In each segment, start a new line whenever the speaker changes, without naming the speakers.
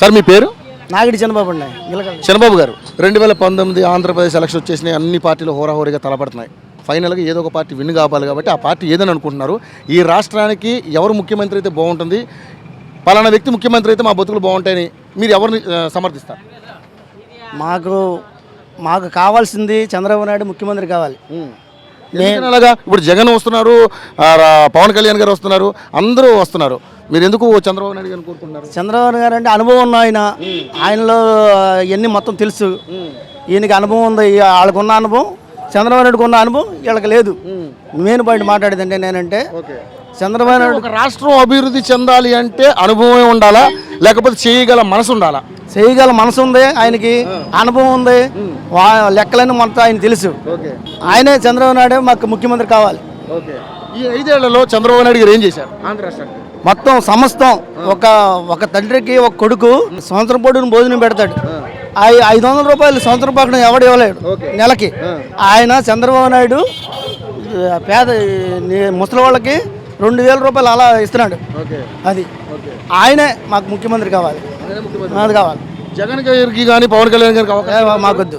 Sir మీ పేరు?
నాగిడి చంద్రబాబు అండి.
చంద్రబాబు గారు 2019 ఆంధ్రప్రదేశ్ ఎలక్షన్ వచ్చేసినాయి. అన్ని పార్టీలు హోరాహోరీగా తలపడుతున్నాయి. ఫైనల్గా ఏదో ఒక పార్టీ విన్ కావాలి కాబట్టి ఆ పార్టీ ఏదని అనుకుంటున్నారు. ఈ రాష్ట్రానికి ఎవరు ముఖ్యమంత్రి అయితే బాగుంటుంది, పలానా వ్యక్తి ముఖ్యమంత్రి అయితే మా బతుకులు బాగుంటాయని మీరు ఎవరిని సమర్థిస్తారు?
మాకు కావాల్సింది చంద్రబాబు నాయుడు ముఖ్యమంత్రి కావాలి.
అలాగా ఇప్పుడు జగన్ వస్తున్నారు, పవన్ కళ్యాణ్ గారు వస్తున్నారు, అందరూ వస్తున్నారు. మీరు ఎందుకు చంద్రబాబు నాయుడు గారిని కోరుకుంటున్నారు?
చంద్రబాబు గారు అంటే అనుభవం ఉన్న ఆయనలో ఇవన్నీ మొత్తం తెలుసు. ఈయనకి అనుభవం ఉంది, వాళ్ళకున్న అనుభవం, చంద్రబాబు నాయుడుకు ఉన్న అనుభవం వీళ్ళకి లేదు. మెయిన్ పాయింట్ మాట్లాడేదంటే నేనంటే చంద్రబాబు నాయుడు
ఒక రాష్ట్రం అభివృద్ధి చెందాలి అంటే అనుభవమే ఉండాలా, లేకపోతే చేయగల మనసు ఉండాలా?
చేయగల మనసు ఉంది ఆయనకి, అనుభవం ఉంది, లెక్కలన్నీ మొత్తం ఆయన తెలుసు. ఆయనే చంద్రబాబు నాయుడు మాకు ముఖ్యమంత్రి కావాలి.
ఈ 5 ఏళ్లలో చంద్రబాబు నాయుడు గారు ఏం చేశారు ఆంధ్ర రాష్ట్రానికి?
మొత్తం సమస్తం ఒక తండ్రికి ఒక కొడుకు సంవత్సరం పొడుగును భోజనం పెడతాడు. 500 రూపాయలు సంవత్సరం పక్కన ఎవడు ఇవ్వలేడు నెలకి. ఆయన చంద్రబాబు నాయుడు పేద ముసలి వాళ్ళకి 2000 రూపాయలు అలా ఇస్తున్నాడు. అది ఆయనే మాకు ముఖ్యమంత్రి కావాలి. అది కావాలి.
జగన్ గారికి కానీ పవన్ కళ్యాణ్ గారికి
మాకొద్దు.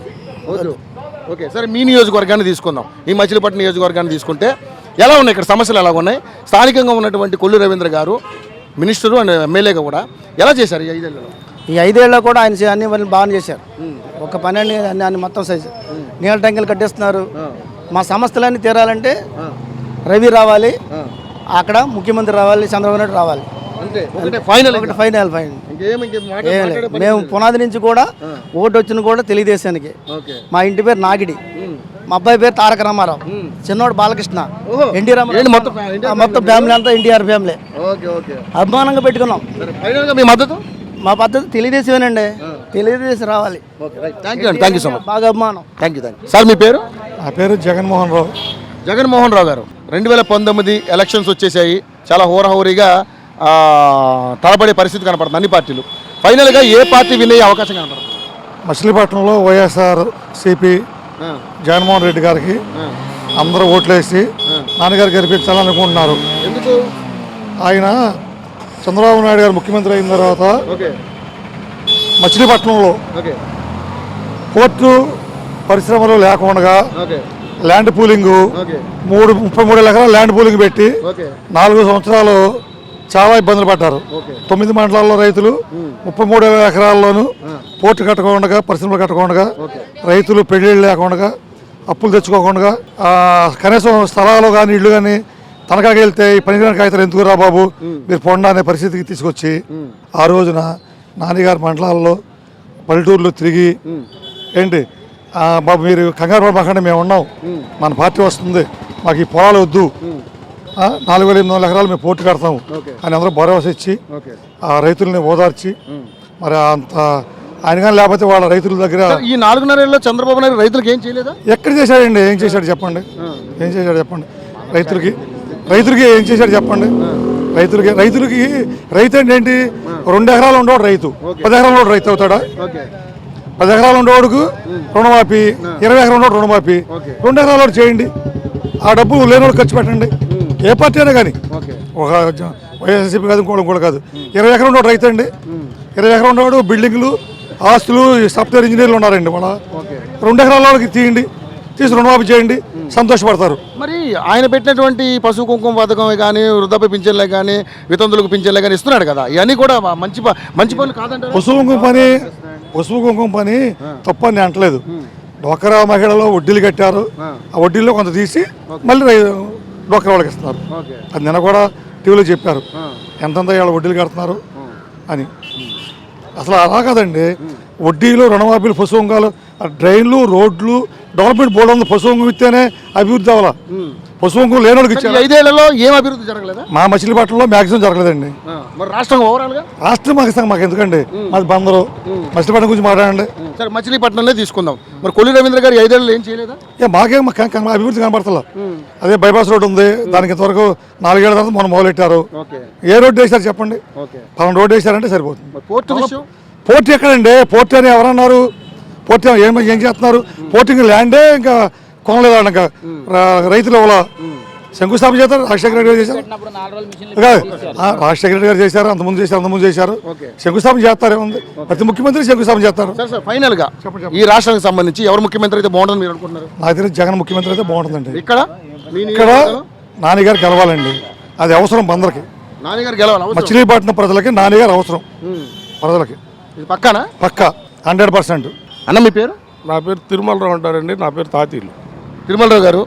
ఓకే, సరే మీ నియోజకవర్గాన్ని తీసుకుందాం. ఈ మచిలీపట్నం నియోజకవర్గాన్ని తీసుకుంటే ఎలా ఉన్నాయి ఇక్కడ సమస్యలు? ఎలా ఉన్నాయి? స్థానికంగా ఉన్నటువంటి కొల్లు రవీంద్ర గారు మినిస్టరు అండ్ ఎమ్మెల్యేగా కూడా ఎలా చేశారు ఈ 5 ఏళ్లలో?
ఈ 5 ఏళ్ళలో కూడా ఆయన అన్ని పనులు బాగా చేశారు. ఒక పని అన్ని మొత్తం సైజు నీళ్ళ ట్యాంకులు కట్టిస్తున్నారు. మా సమస్యలన్నీ తీరాలంటే రవి రావాలి, అక్కడ ముఖ్యమంత్రి రావాలి, చంద్రబాబు నాయుడు రావాలి. ఫైనల్. మేము పునాది నుంచి కూడా ఓటు వచ్చిన కూడా తెలుగుదేశానికి. మా ఇంటి పేరు నాగిడి, మా అబ్బాయి పేరు తారక రామారావు, చిన్నోడు బాలకృష్ణ, ఎన్టీ రామారావు, మొత్తం ఫ్యామిలీ అంతా ఎన్టీఆర్ ఫ్యామిలీ. అభిమానంగా పెట్టుకున్నాం. మా పద్ధతి తెలుగుదేశమేనండి, తెలుగుదేశం రావాలి.
Thank you so much.
బాగా అభిమానం.
Thank you. సార్ మీ పేరు?
నా పేరు జగన్మోహన్ రావు.
జగన్మోహన్ రావు గారు 2019 ఎలక్షన్స్ వచ్చేసాయి. చాలా హోరాహోరీగా తలపడే పరిస్థితి కనపడుతుంది అన్ని పార్టీలు. ఫైనల్గా ఏ పార్టీ విన్ అయ్యే అవకాశం కనపడుతుంది?
మచిలీపట్నంలో వైఎస్ఆర్ సిపి జగన్మోహన్ రెడ్డి గారికి అందరూ ఓట్లేసి నాన్నగారు గెలిపించాలనుకుంటున్నారు.
ఎందుకు?
ఆయన చంద్రబాబు నాయుడు గారు ముఖ్యమంత్రి అయిన తర్వాత మచిలీపట్నంలో పోర్టు పరిశ్రమలు లేకుండా ల్యాండ్ పూలింగు 33 ఎకరాల ల్యాండ్ పూలింగ్ పెట్టి 4 సంవత్సరాలు చాలా ఇబ్బందులు పడ్డారు. 9 మండలాల్లో రైతులు 33 ఎకరాల్లోనూ పోర్టు కట్టకుండా, పరిశ్రమలు కట్టకుండా, రైతులు పెళ్లిళ్ళు లేకుండా, అప్పులు తెచ్చుకోకుండా, కనీసం స్థలాలు కానీ ఇళ్ళు కానీ తనఖాకి వెళ్తే ఈ పనికిరాని కాగితాలు ఎందుకు రా బాబు మీరు పొండా అనే పరిస్థితికి తీసుకొచ్చి ఆ రోజున నాన్నగారి మండలాల్లో పల్లెటూరులో తిరిగి ఏంటి బాబు మీరు కంగారు పడకుండా మేము ఉన్నాం, మన పార్టీ వస్తుంది, మాకు ఈ పొలాలు వద్దు, 4800 ఎకరాలు మేము పోర్టు కడతాము అని అందరూ భరోసా ఇచ్చి ఆ రైతుల్ని ఓదార్చి మరి అంత ఆయన కానీ లేకపోతే వాళ్ళ రైతుల దగ్గర
ఈ 4.5 ఏళ్ళలో చంద్రబాబు నాయుడు రైతులకు ఏం చేయలేదా?
ఎక్కడ చేశాడండి? ఏం చేశాడు చెప్పండి? ఏం చేశాడు చెప్పండి? రైతులకి ఏం చేశాడు చెప్పండి? రైతులకి రైతు అంటే ఏంటి? 2 ఎకరాలు ఉండేవాడు రైతు 10 ఎకరాలు ఉండేవాడు రైతు అవుతాడా? 10 ఎకరాలు ఉండేవాడుకు రుణమాఫీ, 20 ఎకరాలు ఉండేవాడు రుణమాఫీ. 2 ఎకరాలు చేయండి, ఆ డబ్బు లేనివాడు ఖర్చు పెట్టండి. ఏ పార్టీ అయినా కానీ, ఒక వైఎస్ఆర్సీపీ కాదు, ఇంకోటి కూడా కాదు. 20 ఎకరాలు ఉండేవాడు రైతు అండి. 20 ఎకరాలు ఉండేవాడు బిల్డింగ్లు, ఆస్తులు, సాఫ్ట్వేర్ ఇంజనీర్లు ఉన్నారండి. వాళ్ళ 2 ఎకరాల వాళ్ళకి తీయండి, తీసి రుణమాఫీ చేయండి, సంతోషపడతారు.
మరి ఆయన పెట్టినటువంటి పశువు కుంకుమ పథకం కానీ, వృద్ధాప్య పింఛన్లే కానీ, వితంతులకు పింఛన్లే కానీ ఇస్తున్నాడు కదా, ఇవన్నీ కూడా మంచి పనులు కాదంటే?
పశువు కుంకుమ పని తప్పని అంటలేదు. డోక్రా మహిళలో వడ్డీలు కట్టారు, ఆ వడ్డీల్లో కొంత తీసి మళ్ళీ డోక్రా వాళ్ళకి ఇస్తున్నారు. అది నిన్న కూడా టీవీలో చెప్పారు ఎంతంత వాళ్ళ వడ్డీలు కడుతున్నారు అని. అసలు అలా కాదండి, వడ్డీలు, రుణమాఫీలు, పశువు కుంకాలు, డ్రైన్లు, రోడ్లు, డెవలప్మెంట్ బోర్డు ఉంది. పశువు కుంకం ఇస్తేనే అభివృద్ధి అవ్వాల. పశువు కుంకం లేనోడికి ఇచ్చారు.
5 ఏళ్లలో ఏం అభివృద్ధి జరగలేదా?
మా మచిలీపట్నంలో మ్యాక్సిమం జరగలేదండి. రాష్ట్రం మాకు ఎందుకండి, మాది బందరు. మచిలీపట్నం గురించి మాట్లాడండి.
సరే, మచిలీపట్నంలో తీసుకుందాం. మరి కొల్లు రవీంద్ర గారు 5 ఏళ్ళు ఏం చేయలేదా?
మాకేం అభివృద్ధి కనపడతలా. అదే బైపాస్ రోడ్డు ఉంది, దానికి ఇంతవరకు 4 ఏళ్ల తర్వాత మనం మొదలెట్టారు. ఏ రోడ్డు వేశారు చెప్పండి? 10 రోడ్డు వేశారంటే సరిపోతుంది. పోర్టు ఎక్కడండి? పోర్టు అని ఎవరన్నారు? పోర్టు ఏం చేస్తున్నారు? పోర్టింగ్ ల్యాండే ఇంకా కొనలేదు. ఇంకా రైతుల వల్ల శంకుస్థాపన చేస్తారు, రాజశేఖర రెడ్డి గారు చేశారు. రాజశేఖర రెడ్డి గారు చేశారు, అంతకుముందు చేశారు. శంకుస్థాపన చేస్తారు, ఏముంది, ప్రతి ముఖ్యమంత్రి శంకుస్థాపన చేస్తారు.
సార్ ఫైనల్ గా ఈ రాష్ట్రానికి సంబంధించి ఎవరు ముఖ్యమంత్రి అయితే బాగుంటుంది మీరు అనుకుంటున్నారు?
నాకు తెలిసి జగన్ ముఖ్యమంత్రి అయితే బాగుంటుందండి.
ఇక్కడ
నాన్నగారు గెలవాలండి, అది అవసరం అందరికి.
నాన్నగారు గెలవాలి,
మచిలీపట్నం ప్రజలకి నాన్నగారు అవసరం, ప్రజలకి
పక్కానా?
పక్కా 100%.
అన్న మీ పేరు?
నా పేరు తిరుమలరావు అంటారండి. నా పేరు తాతీలు.
తిరుమలరావు గారు,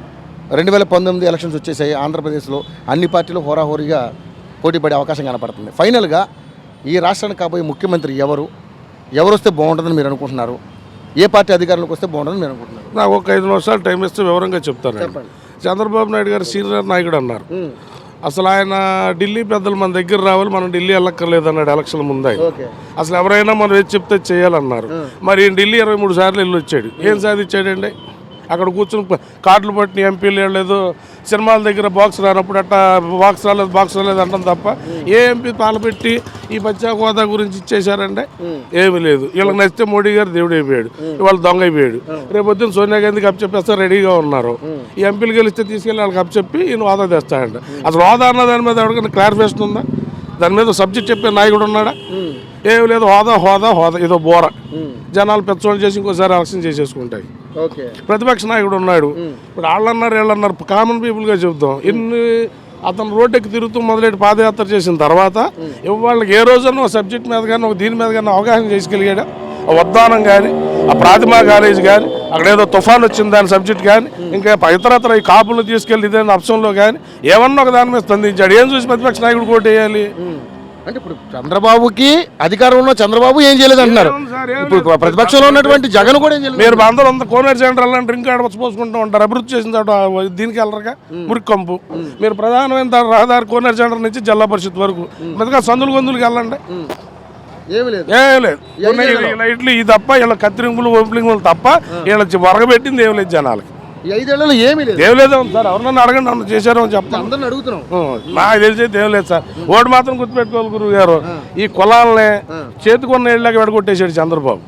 2019 ఎలక్షన్స్ వచ్చేసాయి. ఆంధ్రప్రదేశ్లో అన్ని పార్టీలు హోరాహోరీగా పోటీ పడే అవకాశం కనపడుతుంది. ఫైనల్గా ఈ రాష్ట్రానికి కాబోయే ముఖ్యమంత్రి ఎవరు వస్తే బాగుంటుందని మీరు అనుకుంటున్నారు? ఏ పార్టీ అధికారంలోకి వస్తే బాగుంటుందని మీరు అనుకుంటున్నారు?
నాకు ఒక 5 నిమిషాలు టైం ఇస్తే వివరంగా చెప్తాను. చంద్రబాబు నాయుడు గారు సీనియర్ నాయకుడు అన్నారు. అసలు ఆయన ఢిల్లీ పెద్దలు మన దగ్గర రావాలి, మనం ఢిల్లీ వెళ్ళక్కర్లేదు అన్నాడు ఎలక్షన్ ముందు. అసలు ఎవరైనా మనం ఏది చెప్తే చేయాలన్నారు. మరి ఢిల్లీ 23 సార్లు వెళ్ళి వచ్చాడు. ఏం సాధించాడండి? అక్కడ కూర్చుని కార్డులు పట్టిన ఎంపీలు వెళ్ళలేదు, సినిమాల దగ్గర బాక్స్ రానప్పుడు అట్టా బాక్స్ రాలేదు అంటాం తప్ప ఏ ఎంపీ పాలపెట్టి ఈ ప్రత్యేక హోదా గురించి ఇచ్చేశారంటే ఏమీ లేదు. వీళ్ళకి నచ్చితే మోడీ గారు దేవుడు అయిపోయాడు, వాళ్ళు దొంగ అయిపోయాడు. రేపు పొద్దున్న సోనియా గాంధీకి అప్పచెప్పేస్తే రెడీగా ఉన్నారు. ఈ ఎంపీలు గెలిస్తే తీసుకెళ్ళి వాళ్ళకి అప్పచెప్పి ఈయన హోదా తెస్తాడంట. అసలు హోదా అన్న దాని మీద ఎవరికైనా క్లారిఫికేషన్ ఉందా? దాని మీద సబ్జెక్ట్ చెప్పే నాయకుడు ఉన్నాడా? ఏమి లేదు. హోదా ఏదో బోర జనాలు పెచ్చోళ్ళు చేసి ఇంకోసారి ఎలక్షన్ చేసేసుకుంటాయి. ప్రతిపక్ష నాయకుడు ఉన్నాడు. ఇప్పుడు వీళ్ళన్నారు కామన్ పీపుల్గా చెబుతాం. అతను రోడ్డుకి తిరుగుతూ మొదలెట్టి పాదయాత్ర చేసిన తర్వాత వాళ్ళకి ఏ రోజున ఒక సబ్జెక్ట్ మీద కానీ ఒక దీని మీద కానీ అవగాహన చేసుకెళ్ళాడు. వద్దానం కానీ, ఆ ప్రాథమిక కాలేజ్ కానీ, అక్కడ ఏదో తుఫాన్ వచ్చింది దాని సబ్జెక్ట్ కానీ, ఇంకా ఇతరత్ర ఈ కాపులను తీసుకెళ్ళి ఇదేనా అంశంలో కానీ ఏమన్నా ఒక దాని మీద స్పందించాడు. ఏం చూసి ప్రతిపక్ష నాయకుడు కోట్ వేయాలి?
అంటే ఇప్పుడు చంద్రబాబుకి అధికారంలో చంద్రబాబు ఏం చేయలేదు అంటున్నారు. ఇప్పుడు ప్రతిపక్షంలో ఉన్నటువంటి జగన్ కూడా ఏం చేయలేదు.
మీరు అందరూ కోనేరు సెంటర్ డ్రింక్ పోసుకుంటూ ఉంటారు. అభివృద్ధి చేసిన తర్వాత దీనికి వెళ్ళరుగా మురికంపు. మీరు ప్రధానమైన రహదారి కోనేరు సెంటర్ నుంచి జిల్లా పరిషత్ వరకు మిగతా సందులు గొంతులకి వెళ్ళండి, ఏమి లేదు. ఇట్లా ఇది తప్ప వీళ్ళ కత్తిరింపులు ఓపెనింగ్లు తప్ప వీళ్ళ వరగబెట్టింది ఏమి లేదు జనాలకి.
ఏమి లేదు
సార్. ఎవరన్నా అడగండి, అన్న చేశారో అని చెప్తాను.
అందరిని అడుగుతున్నాం.
నాకు తెలిసేది ఏం లేదు సార్. ఓటు మాత్రం గుర్తుపెట్టుకోవాలి గురువు గారు, ఈ కులాలనే చేతికొన్న ఏళ్ళకి వెడగొట్టేశాడు చంద్రబాబు.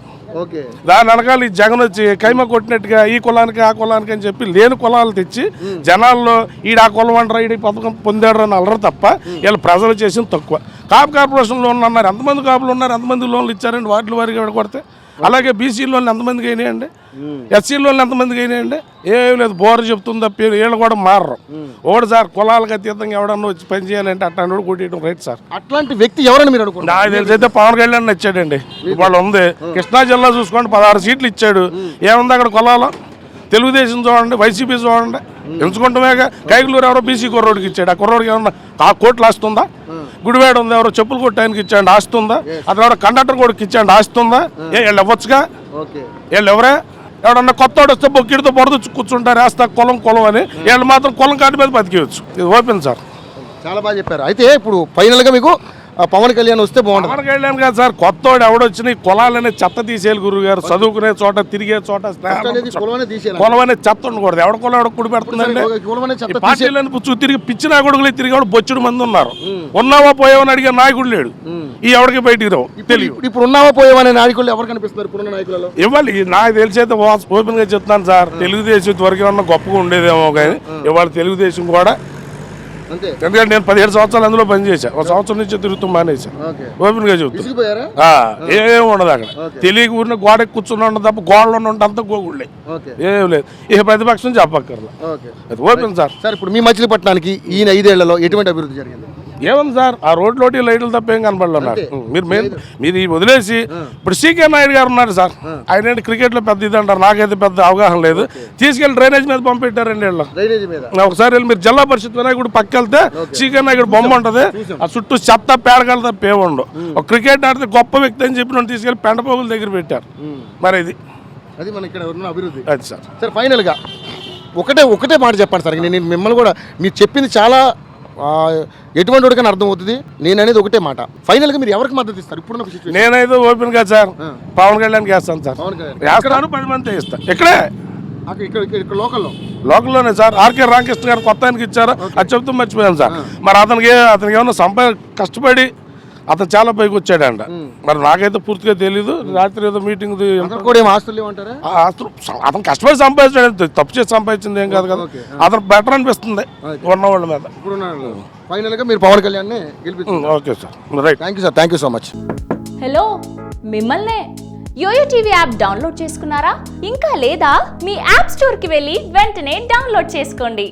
దాని వెనకాల ఈ జగన్ వచ్చి కైమ కొట్టినట్టుగా ఈ కులానికి ఆ కులానికి అని చెప్పి లేని కులాలు తెచ్చి జనాల్లో ఈడ ఆ కులం అంటారా, ఈడ పథకం పొందాడు అని అల్లరు తప్ప వీళ్ళు ప్రజలు చేసింది తక్కువ. కాపు కార్పొరేషన్ లోన్లు అన్నారు, ఎంతమంది కాపులు ఉన్నారు, ఎంతమంది లోన్లు ఇచ్చారండి వాటి వారికి విడగొడితే? అలాగే బీసీ లోన్లు ఎంతమందికి అయినాయండి, ఎస్సీ లోన్లు ఎంతమందికి అయినాయండి? ఏం లేదు. బోర్ చెప్తుంది తప్ప వీళ్ళు కూడా మారరు. ఓడు సార్ కులాలకు అతీతంగా ఎవడన్నా వచ్చి పని చేయాలంటే అట్లాంటి కొట్టేయడం రైట్ సార్.
అట్లాంటి వ్యక్తి ఎవరని మీరు అనుకుంటున్నారు?
నాకు తెలిసి అయితే పవన్ కళ్యాణ్ ఇచ్చాడండి. వాళ్ళు ఉంది కృష్ణా జిల్లా చూసుకోండి, 16 సీట్లు ఇచ్చాడు. ఏముంది అక్కడ కులాలు? తెలుగుదేశం చూడండి, వైసీపీ చూడండి, ఎంచుకుంటామేగా. కైగులూరు ఎవరో బీసీ కుర్రోడికి ఇచ్చాడు. ఆ కుర్రోడికి ఏమన్నా కోట్లు ఆస్తుందా? గుడివాడ ఉంది, ఎవరో చెప్పులు కొట్టానికి ఇచ్చాడు, ఆస్తుందా? అతను ఎవరో కండక్టర్ కొడుకు ఇచ్చాడు, ఆస్తుందా? వీళ్ళు ఇవ్వచ్చుగా. వీళ్ళు ఎవరే? ఎవడన్నా కొత్తోడు వస్తే బొక్కిడితో పొడదు కూర్చుంటారు, వేస్తా కులం అని. వీళ్ళు మాత్రం కులం కాటి మీద బతికేయచ్చు. ఇది ఓపెన్ సార్.
చాలా బాగా చెప్పారు. అయితే ఇప్పుడు ఫైనల్గా మీకు పవన్ కళ్యాణ్ వస్తే బాగుంటుంది.
పవన్ కళ్యాణ్ కాదు సార్, కొత్తోడు ఎవడొచ్చిన కులాలనే చెత్త తీసేయాలి గురువు గారు. చదువుకునే చోట, తిరిగే చోట కులం అనే చెత్త ఉండకూడదు. ఎవడ కులం ఎవడ కుడి పెడుతుందండి? పార్టీలను పుచ్చు తిరిగి పిచ్చిన కొడుకులు తిరిగి బొచ్చుడు మంది ఉన్నారు. ఉన్నావా పోయావని అడిగే నాయకుడు లేడు. ఈ ఎవరికి బయటికి రావు తెలియదు.
ఇప్పుడు ఉన్నావా పోయావనే నాయకులు ఎవరు కనిపిస్తున్నారు ఇప్పుడున్న నాయకులలో?
ఇవ్వాలి. నాకు తెలిసైతే ఓపెన్ గా చెప్తాను సార్, తెలుగుదేశం వరకు ఏమన్నా గొప్పగా ఉండేదేమో కానీ ఇవాళ తెలుగుదేశం కూడా. ఎందుకంటే నేను 17 సంవత్సరాలు అందులో పనిచేశాను. 1 సంవత్సరం నుంచి తిరుగుతూ మానేశాను. ఓపెన్ గా చెప్తాను, ఏం ఉండదు అక్కడ. తెలియక ఊరిన గోడ కూర్చున్నా ఉండదు తప్ప గోడలో ఉంటే అంతా గోగుళ్ళే, ఏం లేదు. ఇక ప్రతిపక్షం చెప్పక్కర్లా. అది ఓపెన్ సార్.
సార్ ఇప్పుడు మీ మచిలీపట్నానికి ఈయన 5 ఏళ్లలో ఎటువంటి అభివృద్ధి జరిగింది?
ఏముంది సార్, ఆ రోడ్లోటి లైట్లు తప్ప ఏం కనపడలేదు నాకు. మీరు వదిలేసి ఇప్పుడు సీకే నాయుడు గారు ఉన్నారు సార్. ఆయన క్రికెట్లో పెద్ద ఇది అంటారు, నాకైతే పెద్ద అవగాహన లేదు. తీసుకెళ్లి డ్రైనేజ్ మీద పంపెట్టారండి వీళ్ళు. ఒకసారి వెళ్ళి మీరు జిల్లా పరిషత్ వినాయకుడు పక్క వెళ్తే సీకే నాయుడు బొమ్మ ఉంటుంది, ఆ చుట్టూ చెత్త పేడగల తప్ప ఏముండవు. ఒక క్రికెట్ ఆడితే గొప్ప వ్యక్తి అని చెప్పి నన్ను తీసుకెళ్లి పెండపోగుల దగ్గర పెట్టారు. మరి
అది మన ఇక్కడ ఉన్న అభివృద్ధి.
అది సార్.
సార్ ఫైనల్గా ఒకటే మాట చెప్పండి సార్. నేను మిమ్మల్ని కూడా మీరు చెప్పింది చాలా ఎటువంటి వాడికైనా అర్థం అవుతుంది. నేను అనేది ఒకటే మాట. ఫైనల్ గా మీరు ఎవరికి మద్దతు ఇస్తారు ఇప్పుడున్న సిచ్యువేషన్?
నేనైతే ఓపెన్ గా సార్ పవన్ కళ్యాణ్కి వేస్తాను సార్. వేస్తాను, 10 మంది ఇస్తాను. ఇక్కడే లోకల్లోనే సార్. ఆర్కే రామకృష్ణ గారు కొత్త ఆయనకి ఇచ్చారు, అది చెప్తూ మర్చిపోయాను సార్. మరి అతనికి ఏమన్నా కష్టపడి అతను చాలా పైకి వచ్చాడంట. మరి నాకైతే పూర్తిగా తెలీదు. రాత్రి ఏదో మీటింగ్
అతను కూడా ఏం ఆస్తులు ఏమంటారా?
అతను కష్టపడి సంపాదించాడు, తప్పు చేసి సంపాదించింది ఏం కాదు కదా. అతను బెటర్ అనిపిస్తుంది ఉన్నవాళ్ళ మీద.
ఫైనల్ గా మీరు పవన్ కళ్యాణ్ గెలిపించారు.
Okay sir, right.
Thank you sir, thank you so much.
Hello, మిమ్మల్నే. యోయో టీవీ యాప్ డౌన్లోడ్ చేసుకున్నారా? ఇంకా లేదా? మీ యాప్ స్టోర్కి వెళ్ళి వెంటనే డౌన్లోడ్ చేసుకోండి.